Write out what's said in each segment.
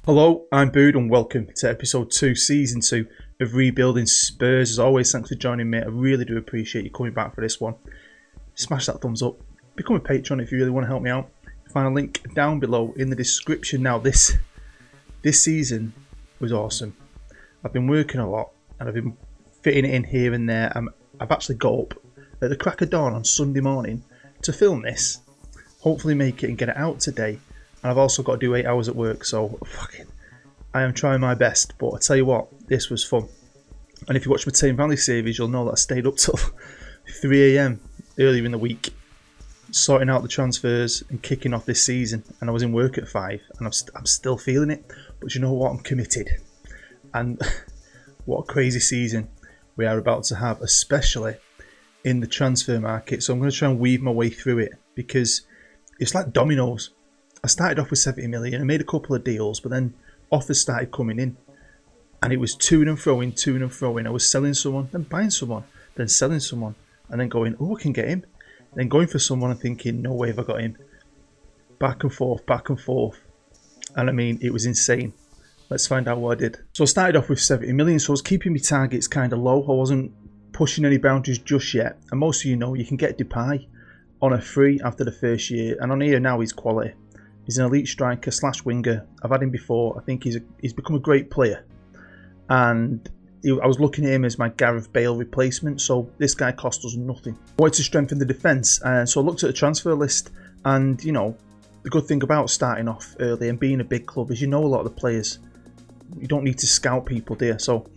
Hello, I'm Bood and welcome to episode 2, season 2 of Rebuilding Spurs. As always, thanks for joining me. I really do appreciate you coming back for this one. Smash that thumbs up. Become a patron if you really want to help me out. Find a link down below in the description. Now, this season was awesome. I've been working a lot and I've been fitting it in here and there. I've actually got up at the crack of dawn on Sunday morning to film this. Hopefully make it and get it out today. And I've also got to do 8 hours at work, so I am trying my best. But I tell you what, this was fun. And if you watch my Tame Valley series, you'll know that I stayed up till 3 AM earlier in the week, sorting out the transfers and kicking off this season. And I was in work at 5, and I'm still feeling it. But you know what? I'm committed. And what a crazy season we are about to have, especially in the transfer market. So I'm going to try and weave my way through it, because it's like dominoes. I started off with 70 million. I made a couple of deals, but then offers started coming in. And it was to and fro. I was selling someone, then buying someone, then selling someone, and then going, oh, I can get him. Then going for someone and thinking, no way have I got him. Back and forth. And I mean, it was insane. Let's find out what I did. So I started off with 70 million, so I was keeping my targets kind of low. I wasn't pushing any boundaries just yet. And most of you know, you can get Depay on a free after the first year. And on here now, he's quality. He's an elite striker / winger. I've had him before. I think he's become a great player. And I was looking at him as my Gareth Bale replacement. So this guy cost us nothing. I wanted to strengthen the defence. So I looked at the transfer list. And, you know, the good thing about starting off early and being a big club is you know a lot of the players. You don't need to scout people, do you? So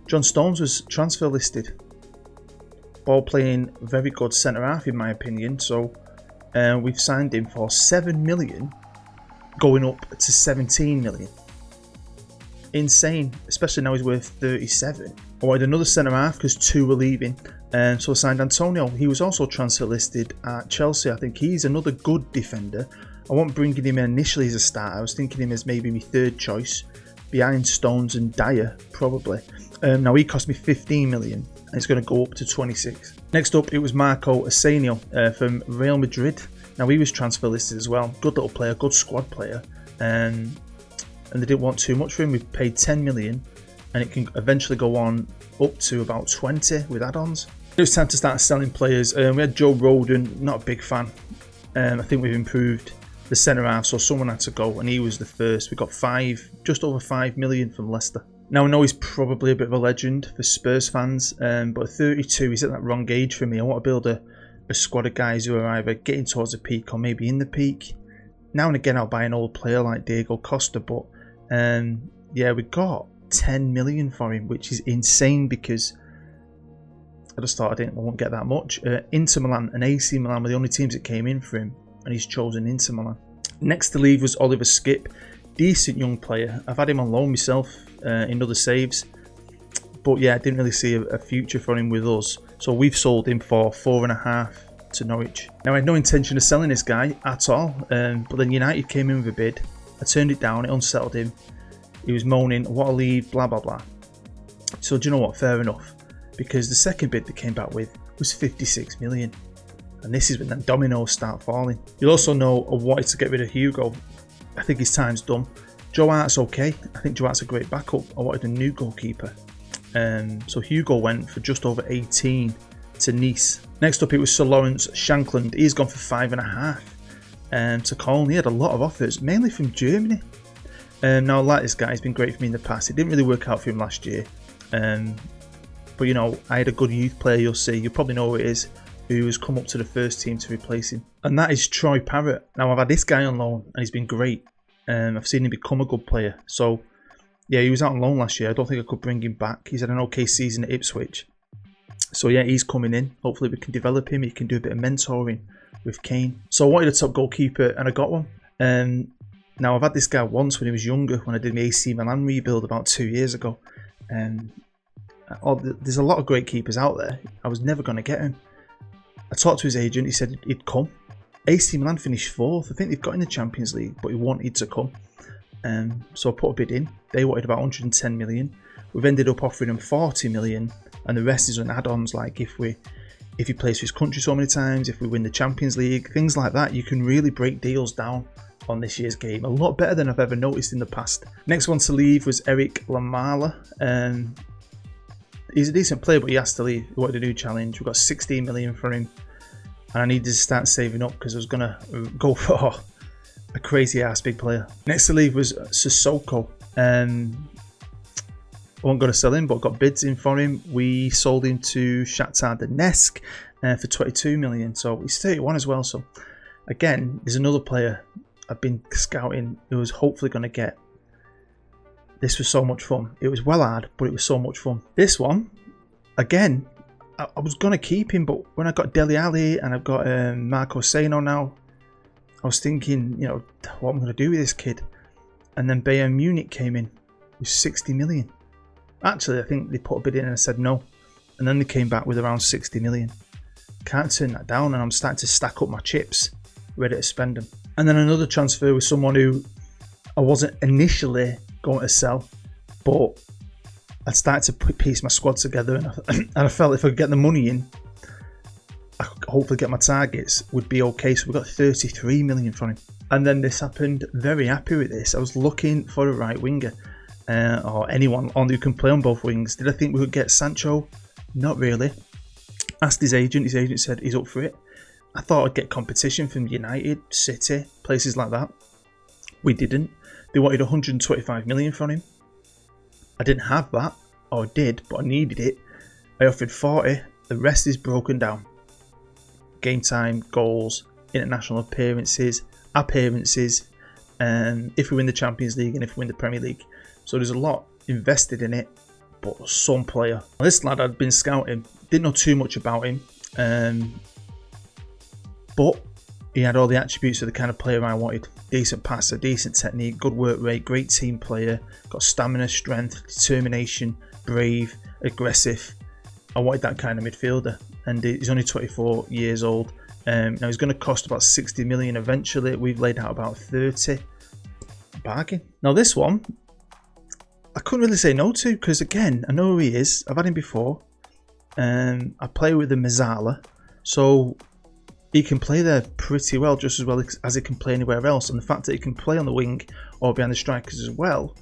John Stones was transfer listed. Ball playing, very good centre-half in my opinion. So we've signed him for 7 million. Going up to 17 million. Insane, especially now he's worth 37. I wanted another centre half because 2 were leaving, so I signed Antonio. He was also transfer listed at Chelsea. I think he's another good defender. I wasn't bringing him in initially as a starter. I was thinking him as maybe my third choice, behind Stones and Dyer probably. Now he cost me 15 million and it's going to go up to 26. Next up, it was Marco Asensio from Real Madrid. Now he was transfer listed as well. Good little player, good squad player. And they didn't want too much for him. We paid 10 million and it can eventually go on up to about 20 with add-ons. It was time to start selling players. We had Joe Roden, not a big fan. I think we've improved the centre half, so someone had to go and he was the first. We got just over 5 million from Leicester. Now I know he's probably a bit of a legend for Spurs fans, but at 32 he's at that wrong age for me. I want to build a squad of guys who are either getting towards the peak or maybe in the peak. Now and again I'll buy an old player like Diego Costa, but yeah, we got 10 million for him, which is insane because I just thought I won't get that much. Inter Milan and AC Milan were the only teams that came in for him, and he's chosen Inter Milan. Next to leave was Oliver Skipp, decent young player. I've had him on loan myself in other saves, but yeah, I didn't really see a future for him with us. So we've sold him for 4.5 to Norwich. Now I had no intention of selling this guy at all, but then United came in with a bid. I turned it down, it unsettled him. He was moaning, what a leave, blah blah blah. So do you know what, fair enough. Because the second bid that came back with was 56 million. And this is when the dominoes start falling. You'll also know I wanted to get rid of Hugo. I think his time's done. Joe Hart's okay. I think Joe Hart's a great backup. I wanted a new goalkeeper. So Hugo went for just over 18 to Nice. Next up, it was Sir Lawrence Shankland. He's gone for 5.5 to Cologne. He had a lot of offers, mainly from Germany. Now I like this guy. He's been great for me in the past. It didn't really work out for him last year. But you know, I had a good youth player, you'll see. You probably know who it is, who has come up to the first team to replace him. And that is Troy Parrott. Now I've had this guy on loan and he's been great. I've seen him become a good player. So yeah, he was out on loan last year. I don't think I could bring him back. He's had an okay season at Ipswich. So yeah, he's coming in. Hopefully we can develop him. He can do a bit of mentoring with Kane. So I wanted a top goalkeeper and I got one. Now I've had this guy once when he was younger, when I did my AC Milan rebuild about 2 years ago. There's a lot of great keepers out there. I was never going to get him. I talked to his agent. He said he'd come. AC Milan finished 4th. I think they've got in the Champions League, but he wanted to come. So I put a bid in. They wanted about 110 million. We've ended up offering them 40 million, and the rest is on add-ons, like if we if he plays for his country so many times, if we win the Champions League, things like that. You can really break deals down on this year's game a lot better than I've ever noticed in the past. Next one to leave was Eric Lamela. He's a decent player, but he has to leave. He wanted a new challenge. We've got 16 million for him, and I needed to start saving up because I was gonna go for a crazy ass big player. Next to leave was Sissoko. I wasn't going to sell him, but got bids in for him. We sold him to Shakhtar Donetsk for 22 million. So he's 31 as well. So again, there's another player I've been scouting who was hopefully going to get. This was so much fun. It was well hard, but it was so much fun. This one, again, I was going to keep him, but when I got Dele Alli and I've got Marco Seno now, I was thinking, you know, what I'm going to do with this kid. And then Bayern Munich came in with 60 million. Actually, I think they put a bid in and I said no. And then they came back with around 60 million. Can't turn that down, and I'm starting to stack up my chips, ready to spend them. And then another transfer was someone who I wasn't initially going to sell, but I'd started to piece my squad together, and I felt if I could get the money in, I could hopefully get my targets, would be okay. So we got 33 million from him. And then this happened. Very happy with this. I was looking for a right winger. Or anyone on who can play on both wings. Did I think we could get Sancho? Not really. Asked his agent said he's up for it. I thought I'd get competition from United, City, places like that. We didn't. They wanted 125 million from him. I didn't have that, or I did, but I needed it. I offered 40, the rest is broken down. Game time, goals, international appearances, if we win the Champions League and if we win the Premier League. So there's a lot invested in it, but some player. This lad I'd been scouting, didn't know too much about him, but he had all the attributes of the kind of player I wanted. Decent passer, decent technique, good work rate, great team player, got stamina, strength, determination, brave, aggressive. I wanted that kind of midfielder, and he's only 24 years old. Now he's going to cost about 60 million eventually. We've laid out about 30. Bargain. Now this one, I couldn't really say no to, because again, I know who he is. I've had him before. I play with the Mezzala, so he can play there pretty well, just as well as he can play anywhere else. And the fact that he can play on the wing or behind the strikers as well,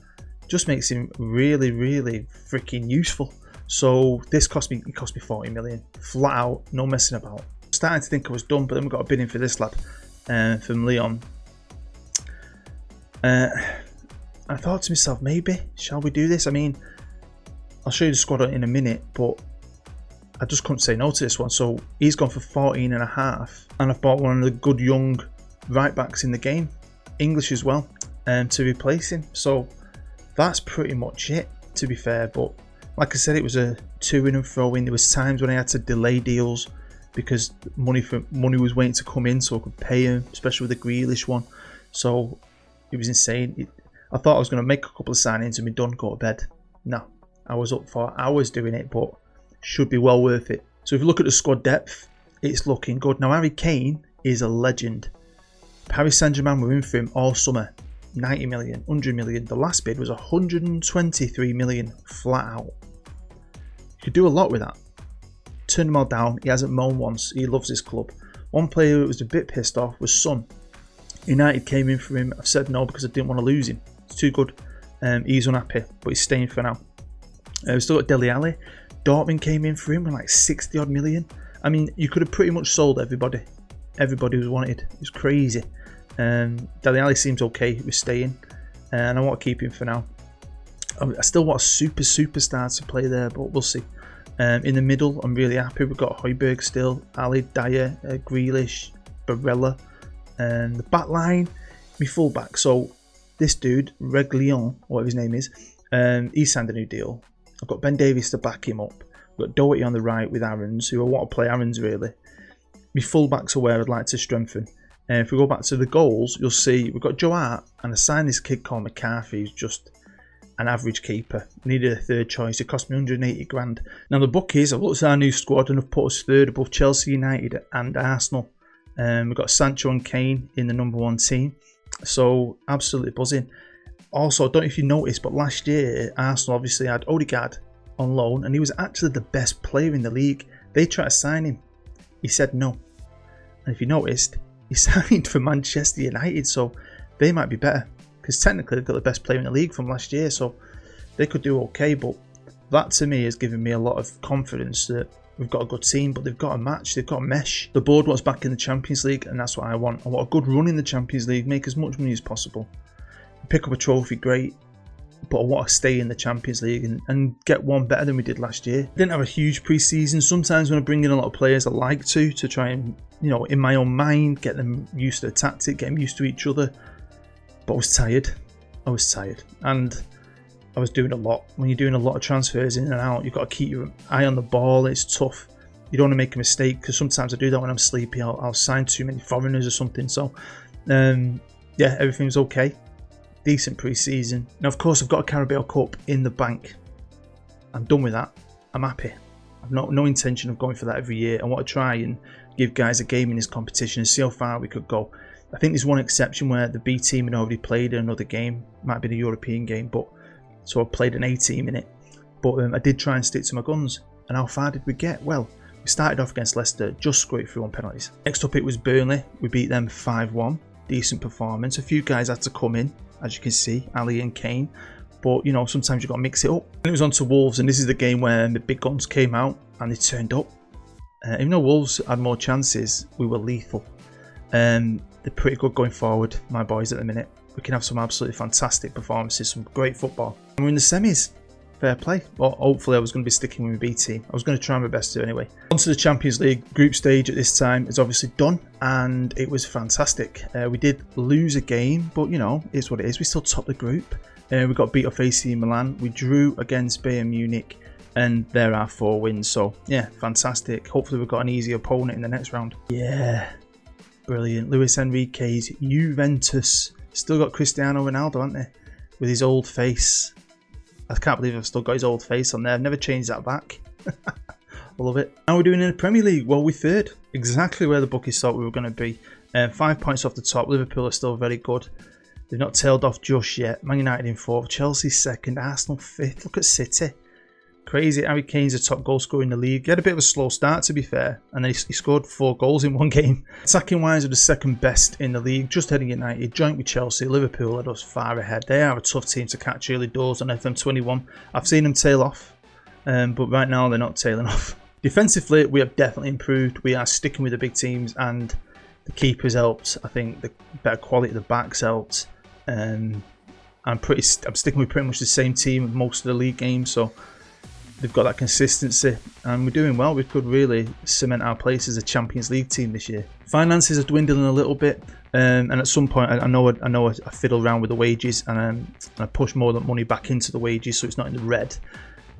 just makes him really, really freaking useful. So this cost me 40 million, flat out, no messing about. Starting to think I was done, but then we got a bid in for this lad from Lyon. I thought to myself, maybe, shall we do this? I mean, I'll show you the squad in a minute, but I just couldn't say no to this one. So he's gone for 14.5, and I've bought one of the good young right backs in the game, English as well, to replace him. So that's pretty much it, to be fair. But like I said, it was a to in and fro in. There was times when I had to delay deals because money was waiting to come in, so I could pay him, especially with the Grealish one. So it was insane. I thought I was going to make a couple of signings and be done, go to bed. No, I was up for hours doing it, but should be well worth it. So if you look at the squad depth, it's looking good. Now Harry Kane is a legend. Paris Saint-Germain were in for him all summer. 90 million, 100 million. The last bid was 123 million flat out. You could do a lot with that. Turned them all down. He hasn't moaned once. He loves his club. One player who was a bit pissed off was Son. United came in for him. I've said no because I didn't want to lose him. It's too good. He's unhappy, but he's staying for now. We've still got Dele Alli. Dortmund came in for him with like 60 odd million. I mean, you could have pretty much sold everybody. Everybody who wanted. It was crazy. Dele Alli seems okay with staying, and I want to keep him for now. I still want a superstar to play there, but we'll see. In the middle, I'm really happy. We've got Højbjerg still, Ali, Dyer, Grealish, Barella, and the back line, my fullback. So this dude, Reguilon, whatever his name is, he signed a new deal. I've got Ben Davies to back him up. We've got Doherty on the right with Aarons, who I want to play Aarons really. My fullbacks are where I'd like to strengthen. If we go back to the goals, you'll see we've got Joe Hart, and I signed this kid called McCarthy, who's just an average keeper. Needed a third choice. It cost me 180 grand. Now the bookies, I've looked at our new squad and I've put us third above Chelsea, United and Arsenal. We've got Sancho and Kane in the number one team. So absolutely buzzing. Also, I don't know if you noticed, but last year Arsenal obviously had Odegaard on loan, and he was actually the best player in the league. They tried to sign him he said no. And if you noticed, he signed for Manchester United, so they might be better. Because technically they've got the best player in the league from last year, so they could do okay. But that to me has given me a lot of confidence that we've got a good team, but they've got a match, they've got a mesh. The board wants back in the Champions League, and that's what I want. I want a good run in the Champions League, make as much money as possible. Pick up a trophy, great. But I want to stay in the Champions League and get one better than we did last year. Didn't have a huge pre-season. Sometimes when I bring in a lot of players, I like to try and, you know, in my own mind, get them used to the tactic, get them used to each other. But I was tired. And I was doing a lot. When you're doing a lot of transfers in and out, you've got to keep your eye on the ball. It's tough. You don't want to make a mistake, because sometimes I do that when I'm sleepy. I'll sign too many foreigners or something. So, yeah, everything's okay. Decent pre-season. Now, of course, I've got a Carabao Cup in the bank. I'm done with that. I'm happy. I've no intention of going for that every year. I want to try and give guys a game in this competition and see how far we could go. I think there's one exception where the B team had already played another game. Might be the European game, but so I played an A team in it. But I did try and stick to my guns. And how far did we get? Well, we started off against Leicester, just scraped through on penalties. Next up, it was Burnley. We beat them 5-1. Decent performance. A few guys had to come in, as you can see, Ali and Kane. But, you know, sometimes you've got to mix it up. And it was on to Wolves, and this is the game where the big guns came out and they turned up. Even though Wolves had more chances, we were lethal. They're pretty good going forward, my boys, at the minute. We can have some absolutely fantastic performances, some great football. And we're in the semis. Fair play. Well, hopefully I was going to be sticking with my B team. I was going to try my best to anyway. On to the Champions League. Group stage at this time is obviously done, and it was fantastic. We did lose a game, but, you know, it's what it is. We still topped the group. We got beat off AC Milan. We drew against Bayern Munich, and there are 4 wins. So, yeah, fantastic. Hopefully we've got an easy opponent in the next round. Yeah, brilliant. Luis Enrique's Juventus. Still got Cristiano Ronaldo, haven't they? With his old face. I can't believe I've still got his old face on there. I've never changed that back. I love it. How are we doing in the Premier League? Well, we're third. Exactly where the bookies thought we were going to be. 5 points off the top. Liverpool are still very good. They've not tailed off just yet. Man United in 4th. Chelsea 2nd. Arsenal 5th. Look at City. Crazy. Harry Kane's the top goal scorer in the league. He had a bit of a slow start, to be fair. And then he scored 4 goals in one game. Attacking wise, we're the 2nd best in the league. Just heading United. Joint with Chelsea. Liverpool are us far ahead. They are a tough team to catch early doors on FM21. I've seen them tail off. But right now, they're not tailing off. Defensively, we have definitely improved. We are sticking with the big teams. And the keepers helped. I think the better quality of the backs helped. I'm sticking with pretty much the same team with most of the league games. So they've got that consistency, and we're doing well. We could really cement our place as a Champions League team this year. Finances are dwindling a little bit, and at some point, I know I fiddle around with the wages, and I push more of that money back into the wages, so it's not in the red.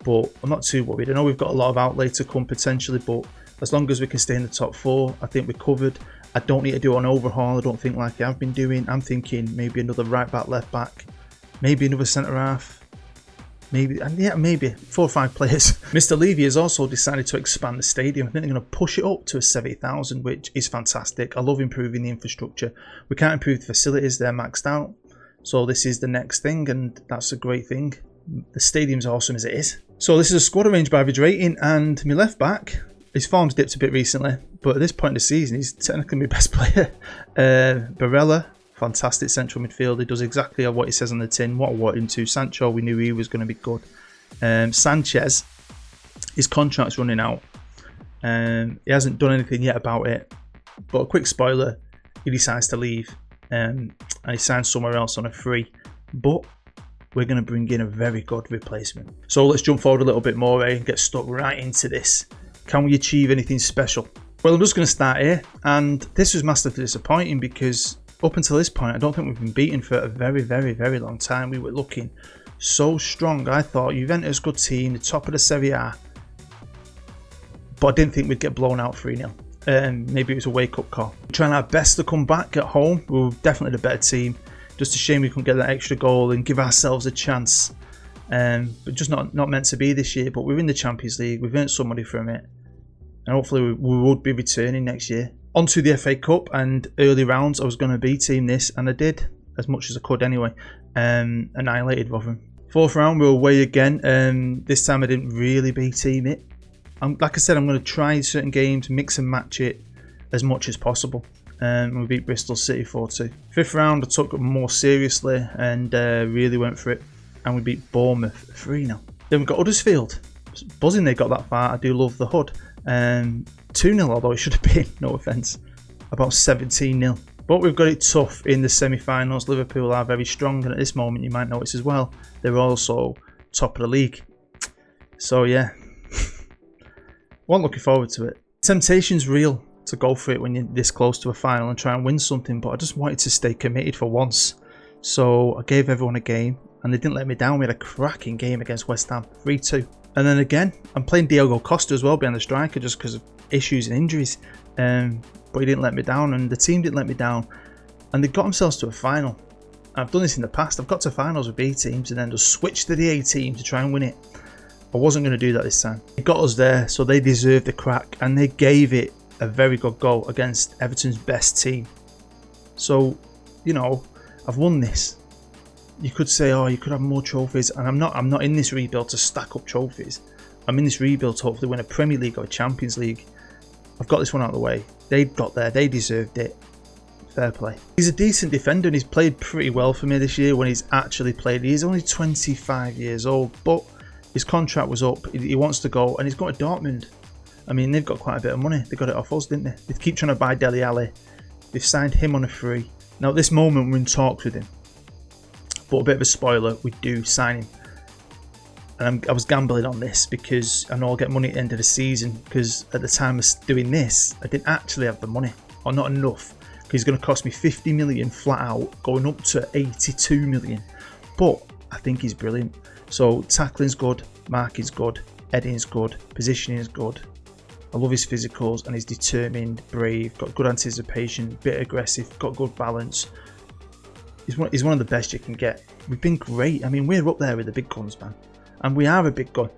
But I'm not too worried. I know we've got a lot of outlay to come potentially, but as long as we can stay in the top 4, I think we're covered. I don't need to do an overhaul. I don't think like I've been doing. I'm thinking maybe another right back, left back, maybe another centre half. Maybe 4 or 5 players. Mr. Levy has also decided to expand the stadium. I think they're going to push it up to a 70,000, which is fantastic. I love improving the infrastructure. We can't improve the facilities, they're maxed out. So this is the next thing, and that's a great thing. The stadium's awesome as it is. So this is a squad arranged by average rating, and my left back, his form's dipped a bit recently, but at this point in the season, he's technically my best player. Barella. Fantastic central midfielder. He does exactly what he says on the tin. What I want him to. Sancho, we knew he was going to be good. Sanchez, his contract's running out. He hasn't done anything yet about it. But a quick spoiler, he decides to leave. And he signs somewhere else on a free. But we're going to bring in a very good replacement. So let's jump forward a little bit more and get stuck right into this. Can we achieve anything special? Well, I'm just going to start here. And this was massively disappointing because up until this point, I don't think we've been beaten for a very, very, very long time. We were looking so strong. I thought Juventus, good team, the top of the Serie A. But I didn't think we'd get blown out 3-0. Maybe it was a wake-up call. We're trying our best to come back at home. We were definitely the better team. Just a shame we couldn't get that extra goal and give ourselves a chance. But just not meant to be this year. But we're in the Champions League. We've earned some money from it. And hopefully we would be returning next year. Onto the FA Cup and early rounds, I was going to B-team this, and I did, as much as I could anyway. Annihilated Rotherham. 4th round, we were away again. This time I didn't really B-team it. like I said, I'm going to try certain games, mix and match it as much as possible. We beat Bristol City 4-2. 5th round, I took it more seriously and really went for it. And we beat Bournemouth 3-0. Then we got Huddersfield. Buzzing they got that far. I do love the Hud. 2-0, although it should have been, no offence. About 17-0. But we've got it tough in the semi-finals. Liverpool are very strong, and at this moment you might notice as well, they're also top of the league. So yeah, wasn't looking forward to it. Temptation's real to go for it when you're this close to a final and try and win something, but I just wanted to stay committed for once. So I gave everyone a game, and they didn't let me down. We had a cracking game against West Ham, 3-2. And then again, I'm playing Diogo Costa as well behind the striker just because of issues and injuries. But he didn't let me down, and the team didn't let me down, and they got themselves to a final. I've done this in the past. I've got to finals with B teams and then just switched to the A team to try and win it. I wasn't going to do that this time. It got us there, so they deserved a crack, and they gave it a very good goal against Everton's best team. So, you know, I've won this. You could say, oh, you could have more trophies, and I'm not in this rebuild to stack up trophies. I'm in this rebuild to hopefully win a Premier League or a Champions League. I've got this one out of the way. They got there. They deserved it. Fair play. He's a decent defender, and he's played pretty well for me this year when he's actually played. He's only 25 years old, but his contract was up. He wants to go, and he's got to Dortmund. I mean, they've got quite a bit of money. They got it off us, didn't they? They keep trying to buy Dele Alli. They've signed him on a free. Now, at this moment, we're in talks with him. But a bit of a spoiler, we do sign him. And I was gambling on this because I know I'll get money at the end of the season, because at the time of doing this, I didn't actually have the money, or not enough, because he's going to cost me 50 million flat out, going up to 82 million. But I think he's brilliant. So tackling's good, marking's good, heading's good, positioning is good. I love his physicals, and he's determined, brave, got good anticipation, bit aggressive, got good balance. He's one of the best you can get. We've been great. I mean, we're up there with the big guns, man. And we are a big gun.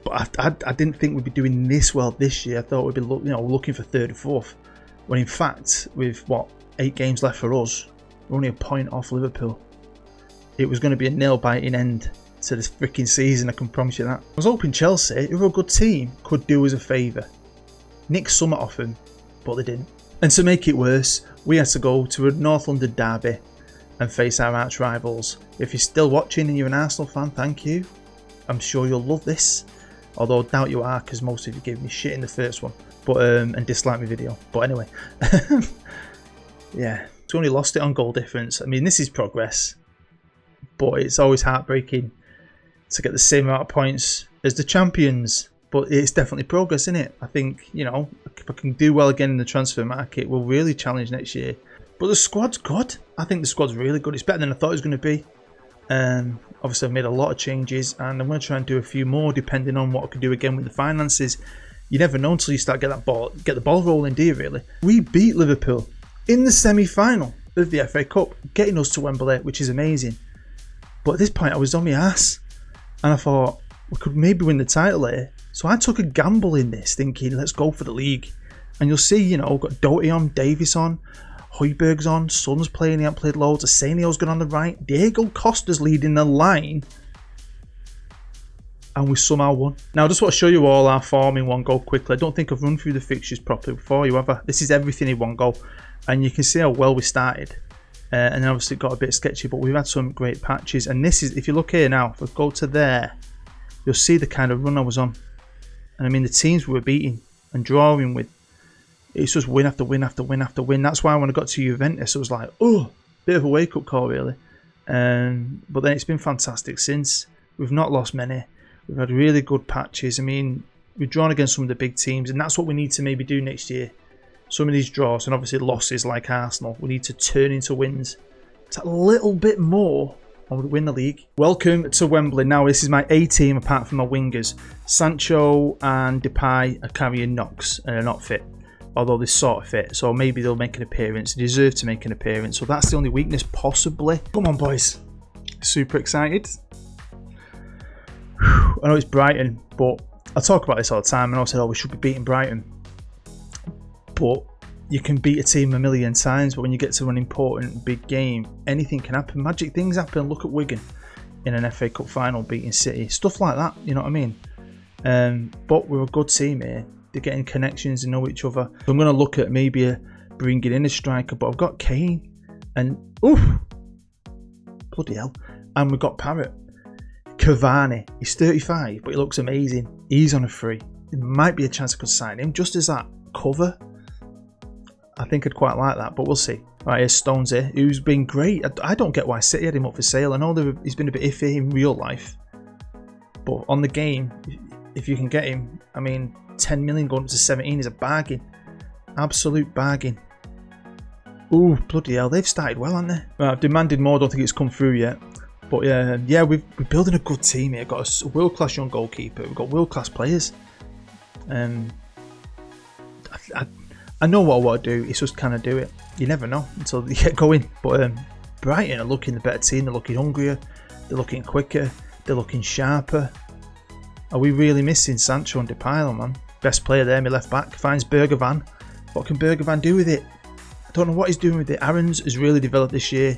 But I didn't think we'd be doing this well this year. I thought we'd be looking for 3rd and 4th. When in fact, with 8 games left for us, we're only a point off Liverpool. It was going to be a nail-biting end to this freaking season, I can promise you that. I was hoping Chelsea, who are a good team, could do us a favour. Nick Summit off them, but they didn't. And to make it worse, we had to go to a North London derby and face our arch rivals. If you're still watching and you're an Arsenal fan, thank you. I'm sure you'll love this. Although I doubt you are, because most of you gave me shit in the first one. But and disliked my video. But anyway. Yeah. We only lost it on goal difference. I mean, this is progress. But it's always heartbreaking to get the same amount of points as the champions. But it's definitely progress, isn't it? I think, you know, if I can do well again in the transfer market, we'll really challenge next year. But the squad's good. I think the squad's really good. It's better than I thought it was going to be. Obviously, I've made a lot of changes, and I'm going to try and do a few more depending on what I can do again with the finances. You never know until you start get the ball rolling, do you really? We beat Liverpool in the semi-final of the FA Cup, getting us to Wembley, which is amazing. But at this point, I was on my ass, and I thought we could maybe win the title here. So I took a gamble in this, thinking let's go for the league. And you'll see, you know, we've got Doty on, Davis on, Højbjerg's on, Son's playing, he hasn't played loads, Asenio's gone on the right, Diego Costa's leading the line, and we somehow won. Now I just want to show you all our form in one go quickly. I don't think I've run through the fixtures properly before you, have I? This is everything in one go, and you can see how well we started, and then obviously it got a bit sketchy, but we've had some great patches. And this is, if you look here now, if I go to there, you'll see the kind of run I was on. And I mean, the teams we were beating and drawing with, it's just win after win after win after win. That's why when I got to Juventus, I was like, oh, bit of a wake-up call, really. But then it's been fantastic since. We've not lost many. We've had really good patches. I mean, we've drawn against some of the big teams, and that's what we need to maybe do next year. Some of these draws, and obviously losses like Arsenal, we need to turn into wins. It's a little bit more, and we'd win the league. Welcome to Wembley. Now, this is my A team apart from my wingers. Sancho and Depay are carrying knocks and are not fit. Although they're sort of fit, so maybe they'll make an appearance. They deserve to make an appearance, so that's the only weakness, possibly. Come on, boys. Super excited. I know it's Brighton, but I talk about this all the time, and I said, oh, we should be beating Brighton. But you can beat a team a million times, but when you get to an important big game, anything can happen. Magic things happen. Look at Wigan in an FA Cup final beating City. Stuff like that, you know what I mean? But we're a good team here. They're getting connections and know each other. So I'm going to look at maybe bringing in a striker, but I've got Kane and bloody hell, and we've got Parrott. Cavani, he's 35, but he looks amazing. He's on a free. There might be a chance I could sign him just as that cover. I think I'd quite like that, but we'll see. Right, here's Stones here, who's been great. I don't get why City had him up for sale. I know he's been a bit iffy in real life, but on the game, if you can get him, I mean, 10 million going up to 17 is a bargain. Absolute bargain. Ooh, bloody hell, they've started well, haven't they? Right, I've demanded more, don't think it's come through yet. But yeah, we're building a good team here. We've got a world-class young goalkeeper. We've got world-class players. I know what I want to do. It's just kind of do it. You never know until you get going. But Brighton are looking the better team. They're looking hungrier. They're looking quicker. They're looking sharper. Are we really missing Sancho and Depay, man? Best player there, my left back. Finds Bergwijn. What can Bergwijn do with it? I don't know what he's doing with it. Aarons has really developed this year.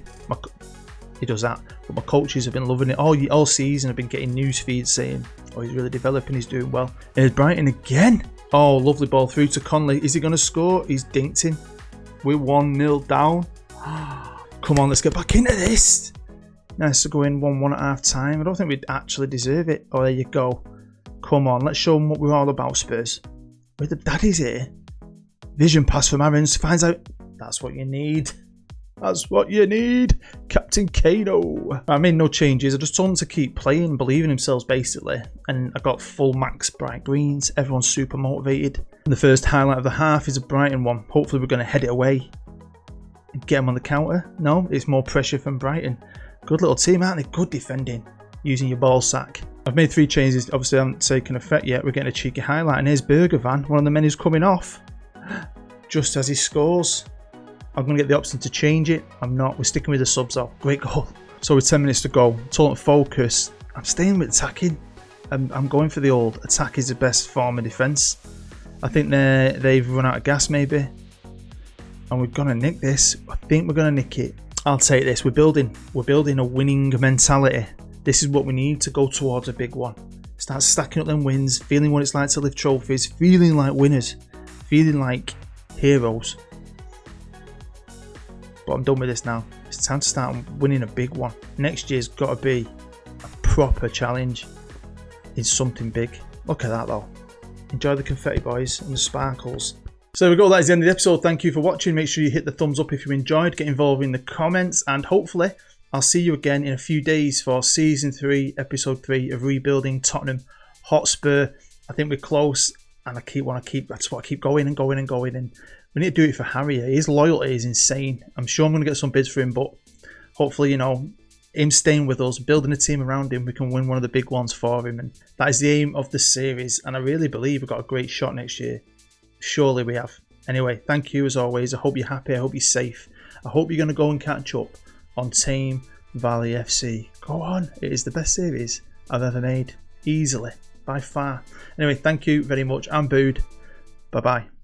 He does that, but my coaches have been loving it all season. I've been getting news feeds saying, oh, he's really developing, he's doing well. Here's Brighton again. Oh, lovely ball through to Conley. Is he going to score? He's dinked him. We're 1-0 down. Come on, let's get back into this. Nice to go in 1-1 at half time. I don't think we'd actually deserve it. Oh, there you go. Come on, let's show them what we're all about, Spurs. We're the daddies here. Vision pass from Aarons. Finds out. That's what you need. That's what you need, Captain Kano. I made no changes. I just told them to keep playing, believing in themselves basically. And I got full max bright greens. Everyone's super motivated. And the first highlight of the half is a Brighton one. Hopefully we're going to head it away and get them on the counter. No, it's more pressure from Brighton. Good little team, aren't they? Good defending, using your ball sack. I've made 3 changes. Obviously I haven't taken effect yet. We're getting a cheeky highlight. And here's Bergwijn, one of the men who's coming off. Just as he scores. I'm going to get the option to change it. I'm not. We're sticking with the subs though. Great goal. So with 10 minutes to go, total focus. I'm staying with attacking. I'm going for the old attack is the best form of defence. I think they've run out of gas maybe. And we're going to nick this. I think we're going to nick it. I'll take this. We're building a winning mentality. This is what we need to go towards a big one. Start stacking up them wins. Feeling what it's like to lift trophies. Feeling like winners. Feeling like heroes. But I'm done with this now. It's time to start winning a big one. Next year's got to be a proper challenge in something big. Look at that though. Enjoy the confetti, boys, and the sparkles. So there we go. That is the end of the episode. Thank you for watching. Make sure you hit the thumbs up if you enjoyed. Get involved in the comments. And hopefully I'll see you again in a few days for Season 3, Episode 3 of Rebuilding Tottenham Hotspur. I think we're close. And that's what I keep going and going and going. And we need to do it for Harry. His loyalty is insane. I'm sure I'm going to get some bids for him, but hopefully, him staying with us, building a team around him, we can win one of the big ones for him. And that is the aim of the series. And I really believe we've got a great shot next year. Surely we have. Anyway, thank you as always. I hope you're happy. I hope you're safe. I hope you're going to go and catch up on Tame Valley FC. Go on. It is the best series I've ever made. Easily. By far. Anyway, thank you very much. I'm Bood. Bye-bye.